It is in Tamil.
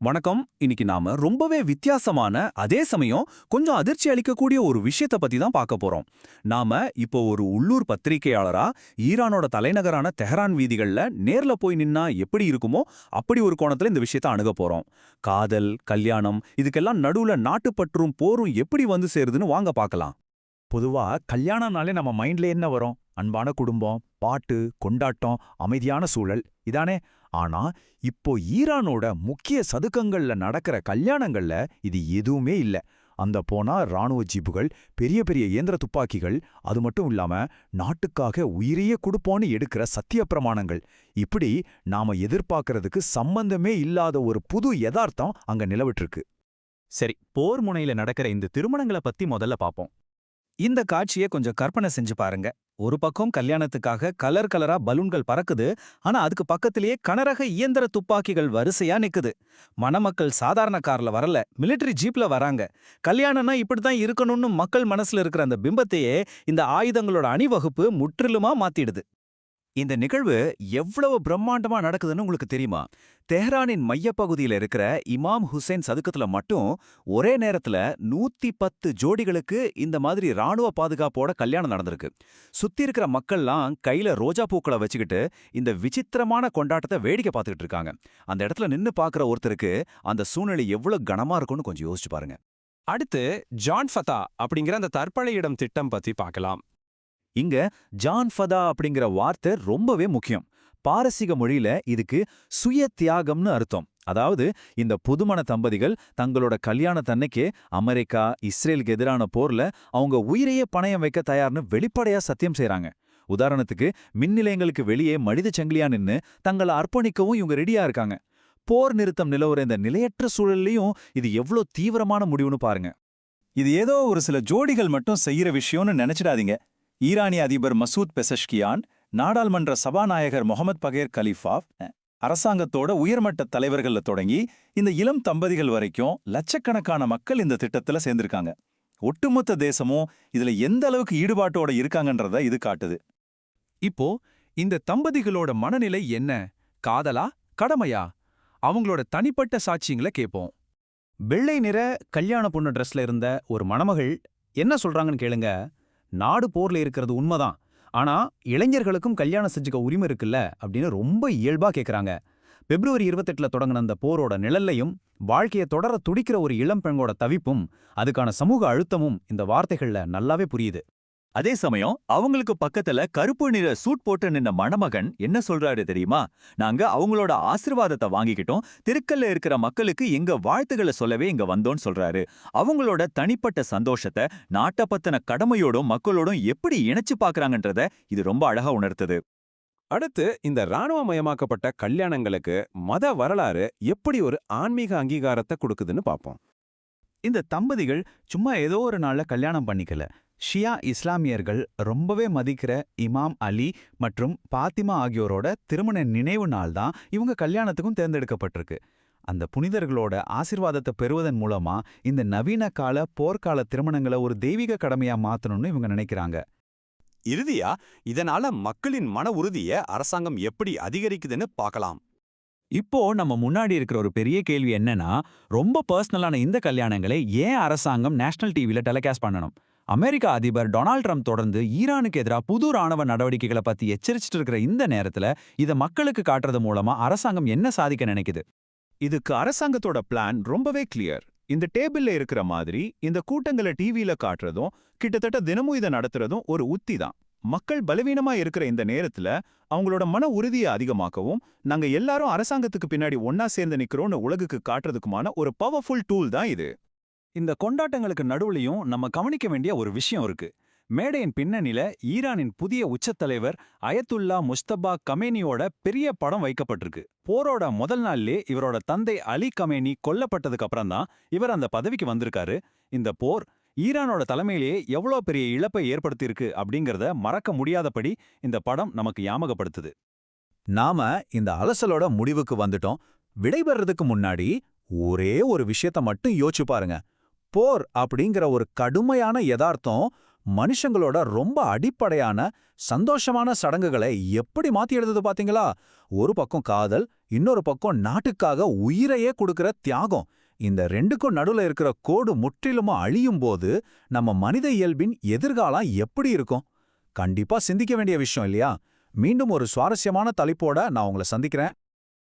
வணக்கம். இன்னைக்கு நாம ரொம்பவே வித்தியாசமான, அதே சமயம் கொஞ்சம் அதிர்ச்சி அளிக்கக்கூடிய ஒரு விஷயத்த பத்தி தான் பார்க்க போறோம். நாம இப்போ ஒரு உள்ளூர் பத்திரிகையாளரா ஈரானோட தலைநகரான தெஹரான் வீதிகள்ல நேர்ல போய் நின்னா எப்படி இருக்குமோ அப்படி ஒரு கோணத்துல இந்த விஷயத்த அணுக போறோம். காதல், கல்யாணம் இதுக்கெல்லாம் நடுவுல நாட்டுப்பற்றும் போரும் எப்படி வந்து சேருதுன்னு வாங்க பார்க்கலாம். பொதுவா கல்யாணம்னாலே நம்ம மைண்ட்ல என்ன வரும்? அன்பான குடும்பம், பாட்டு, கொண்டாட்டம், அமைதியான சூழல் இதானே. ஆனா இப்போ ஈரானோட முக்கிய சதுக்கங்கள்ல நடக்கிற கல்யாணங்கள்ல இது எதுவுமே இல்ல. அந்த போனா ராணுவ ஜீப்புகள், பெரிய பெரிய இயந்திர துப்பாக்கிகள், அது மட்டும் இல்லாம நாட்டுக்காக உயிரையே கொடுப்போன்னு எடுக்கிற சத்திய பிரமாணங்கள், இப்படி நாம எதிர்பார்க்கறதுக்கு சம்பந்தமே இல்லாத ஒரு புது யதார்த்தம் அங்க நிலவிட்டிருக்கு. சரி, போர் முனையில நடக்கிற இந்த திருமணங்களை பத்தி முதல்ல பாப்போம். இந்த காட்சியை கொஞ்சம் கற்பனை செஞ்சு பாருங்க. ஒரு பக்கம் கல்யாணத்துக்காக கலர் கலரா பலூன்கள் பறக்குது. ஆனா அதுக்கு பக்கத்திலேயே கனரக இயந்திர துப்பாக்கிகள் வரிசையா நிக்குது. மணமக்கள் சாதாரண கார்ல வரல, மிலிட்டரி ஜீப்ல வராங்க. கல்யாணம்னா இப்படித்தான் இருக்கணும்னு மக்கள் மனசுல இருக்கிற அந்த பிம்பத்தையே இந்த ஆயுதங்களோட அணிவகுப்பு முற்றிலுமா மாத்திடுது. இந்த நிகழ்வு எவ்வளவு பிரம்மாண்டமா நடக்குதுன்னு உங்களுக்கு தெரியுமா? தெஹ்ரானின் மையப்பகுதியில இருக்கிற இமாம் ஹுசைன் சதுக்கத்துல மட்டும் ஒரே நேரத்துல 110 ஜோடிகளுக்கு இந்த மாதிரி ராணுவ பாதுகாப்போட கல்யாணம் நடந்திருக்கு. சுத்தி இருக்கிற மக்கள்லாம் கையில ரோஜா பூக்களை வச்சுக்கிட்டு இந்த விசித்திரமான கொண்டாட்டத்தை வேடிக்கை பார்த்துக்கிட்டு இருக்காங்க. அந்த இடத்துல நின்னு பார்க்குற ஒருத்தருக்கு அந்த சூழ்நிலை எவ்வளவு கனமா இருக்கும்னு கொஞ்சம் யோசிச்சு பாருங்க. அடுத்து ஜான் ஃபதா அப்படிங்கிற அந்த தற்பழையிடம் திட்டம் பத்தி பார்க்கலாம். இங்க ஜான் ஃபதா அப்படிங்கிற வார்த்தை ரொம்பவே முக்கியம். பாரசீக மொழியில இதுக்கு சுய தியாகம்னு அர்த்தம். அதாவது இந்த புதுமண தம்பதிகள் தங்களோட கல்யாணத்தன்னைக்கே அமெரிக்கா, இஸ்ரேலுக்கு எதிரான போர்ல அவங்க உயிரையே பணயம் வைக்க தயார்னு வெளிப்படையா சத்தியம் செய்றாங்க. உதாரணத்துக்கு மின்நிலையங்களுக்கு வெளியே மனித சங்கிலியா நின்னு தங்களை அர்ப்பணிக்கவும் இவங்க ரெடியா இருக்காங்க. போர் நிறுத்தம் நிலவுற இந்த நிலையற்ற சூழல்லையும் இது எவ்வளோ தீவிரமான முடிவுன்னு பாருங்க. இது ஏதோ ஒரு சில ஜோடிகள் மட்டும் செய்யற விஷயம்னு நினைச்சிடாதீங்க. ஈரானிய அதிபர் மசூத் பெசஷ்கியான், நாடாளுமன்ற சபாநாயகர் முகமது பகேர் கலீஃபாவ், அரசாங்கத்தோட உயர்மட்ட தலைவர்கள்ல தொடங்கி இந்த இளம் தம்பதிகள் வரைக்கும் லட்சக்கணக்கான மக்கள் இந்த திட்டத்துல சேர்ந்திருக்காங்க. ஒட்டுமொத்த தேசமும் இதுல எந்த அளவுக்கு ஈடுபாட்டோட இருக்காங்கன்றத இது காட்டுது. இப்போ இந்த தம்பதிகளோட மனநிலை என்ன? காதலா, கடமையா? அவங்களோட தனிப்பட்ட சாட்சியங்களை கேட்போம். வெள்ளை நிற கல்யாண பொண்ணு ட்ரெஸ்ல இருந்த ஒரு மணமகள் என்ன சொல்றாங்கன்னு கேளுங்க. நாடு போர்ல இருக்கிறது உண்மைதான், ஆனா இளைஞர்களுக்கும் கல்யாணம் செஞ்சுக்க உரிமை இருக்குல்ல அப்படின்னு ரொம்ப இயல்பா கேக்குறாங்க. பிப்ரவரி 28ல தொடங்கின அந்த போரோட நிழல்லையும் வாழ்க்கையை தொடர துடிக்கிற ஒரு இளம் பெண்ணோட தவிப்பும் அதுக்கான சமூக அழுத்தமும் இந்த வார்த்தைகள்ல நல்லாவே புரியுது. அதே சமயம் அவங்களுக்கு பக்கத்துல கருப்பு நிற சூட் போட்டு நின்ன மணமகன் என்ன சொல்றாரு தெரியுமா? நாங்க அவங்களோட ஆசீர்வாதத்தை வாங்கிக்கிட்டோம், தெருக்கல்ல இருக்கிற மக்களுக்கு எங்க வாழ்த்துக்களை சொல்லவே இங்க வந்தோம்னு சொல்றாரு. அவங்களோட தனிப்பட்ட சந்தோஷத்தை நாட்டை பத்தின கடமையோடும் மக்களோடும் எப்படி இணைச்சு பாக்குறாங்கன்றத இது ரொம்ப அழகா உணர்த்துது. அடுத்து இந்த இராணுவமயமாக்கப்பட்ட கல்யாணங்களுக்கு மத வரலாறு எப்படி ஒரு ஆன்மீக அங்கீகாரத்தை கொடுக்குதுன்னு பார்ப்போம். இந்த தம்பதிகள் சும்மா ஏதோ ஒரு நாள்ல கல்யாணம் பண்ணிக்கல. ஷியா இஸ்லாமியர்கள் ரொம்பவே மதிக்கிற இமாம் அலி மற்றும் பாத்திமா ஆகியோரோட திருமண நினைவு நாள் தான் இவங்க கல்யாணத்துக்கும் தேர்ந்தெடுக்கப்பட்டிருக்கு. அந்த புனிதர்களோட ஆசீர்வாதத்தை பெறுவதன் மூலமா இந்த நவீன கால போர்க்கால திருமணங்களை ஒரு தெய்வீக கடமையா மாத்தணும்னு இவங்க நினைக்கிறாங்க. இறுதியா இதனால மக்களின் மன உறுதியை அரசாங்கம் எப்படி அதிகரிக்குதுன்னு பார்க்கலாம். இப்போ நம்ம முன்னாடி இருக்கிற ஒரு பெரிய கேள்வி என்னன்னா, ரொம்ப பர்சனலான இந்த கல்யாணங்களை ஏன் அரசாங்கம் நேஷனல் டிவில டெலிகாஸ்ட் பண்ணணும்? அமெரிக்க அதிபர் டொனால்ட் ட்ரம்ப் தொடர்ந்து ஈரானுக்கு எதிராக புது ராணுவ நடவடிக்கைகளை பத்தி எச்சரிச்சுட்டு இருக்கிற இந்த நேரத்துல இதை மக்களுக்கு காட்டுறது மூலமா அரசாங்கம் என்ன சாதிக்க நினைக்குது? இதுக்கு அரசாங்கத்தோட பிளான் ரொம்பவே கிளியர். இந்த டேபிள்ல இருக்கிற மாதிரி இந்த கூட்டங்களை டிவியில காட்டுறதும் கிட்டத்தட்ட தினமும் இதை நடத்துறதும் ஒரு உத்தி தான். மக்கள் பலவீனமா இருக்கிற இந்த நேரத்துல அவங்களோட மன உறுதியை அதிகமாக்கவும், நாங்க எல்லாரும் அரசாங்கத்துக்கு பின்னாடி ஒன்னா சேர்ந்து நிக்கிறோம்னு உலகுக்கு காட்டுறதுக்குமான ஒரு பவர்ஃபுல் டூல் தான் இது. இந்த கொண்டாட்டங்களுக்கு நடுவுலையும் நம்ம கவனிக்க வேண்டிய ஒரு விஷயம் இருக்கு. மேடையின் பின்னணியில ஈரானின் புதிய உச்சத்தலைவர் அயத்துல்லா முஸ்தபா கமேனியோட பெரிய படம் வைக்கப்பட்டிருக்கு. போரோட முதல் நாள்லே இவரோட தந்தை அலி கமேனி கொல்லப்பட்டதுக்கு அப்புறம் தான் இவர் அந்த பதவிக்கு வந்திருக்காரு. இந்த போர் ஈரானோட தலைமையிலேயே எவ்வளோ பெரிய இழப்பை ஏற்படுத்தியிருக்கு அப்படிங்கிறத மறக்க முடியாதபடி இந்த படம் நமக்கு ஞாபகப்படுத்துது. நாம இந்த அலசலோட முடிவுக்கு வந்துட்டோம். விடைபெறதுக்கு முன்னாடி ஒரே ஒரு விஷயத்த மட்டும் யோசிச்சு பாருங்க. போர் அப்படிங்கிற ஒரு கடுமையான யதார்த்தம் மனுஷங்களோட ரொம்ப அடிப்படையான சந்தோஷமான சடங்குகளை எப்படி மாத்தி எழுதுது பாத்தீங்களா? ஒரு பக்கம் காதல், இன்னொரு பக்கம் நாட்டுக்காக உயிரையே கொடுக்கிற தியாகம். இந்த ரெண்டுக்கும் நடுவுல இருக்கிற கோடு முற்றிலுமா அழியும் போது நம்ம மனித இயல்பின் எதிர்காலம் எப்படி இருக்கும்? கண்டிப்பா சிந்திக்க வேண்டிய விஷயம் இல்லையா? மீண்டும் ஒரு சுவாரஸ்யமான தலைப்போட நான் உங்களை சந்திக்கிறேன்.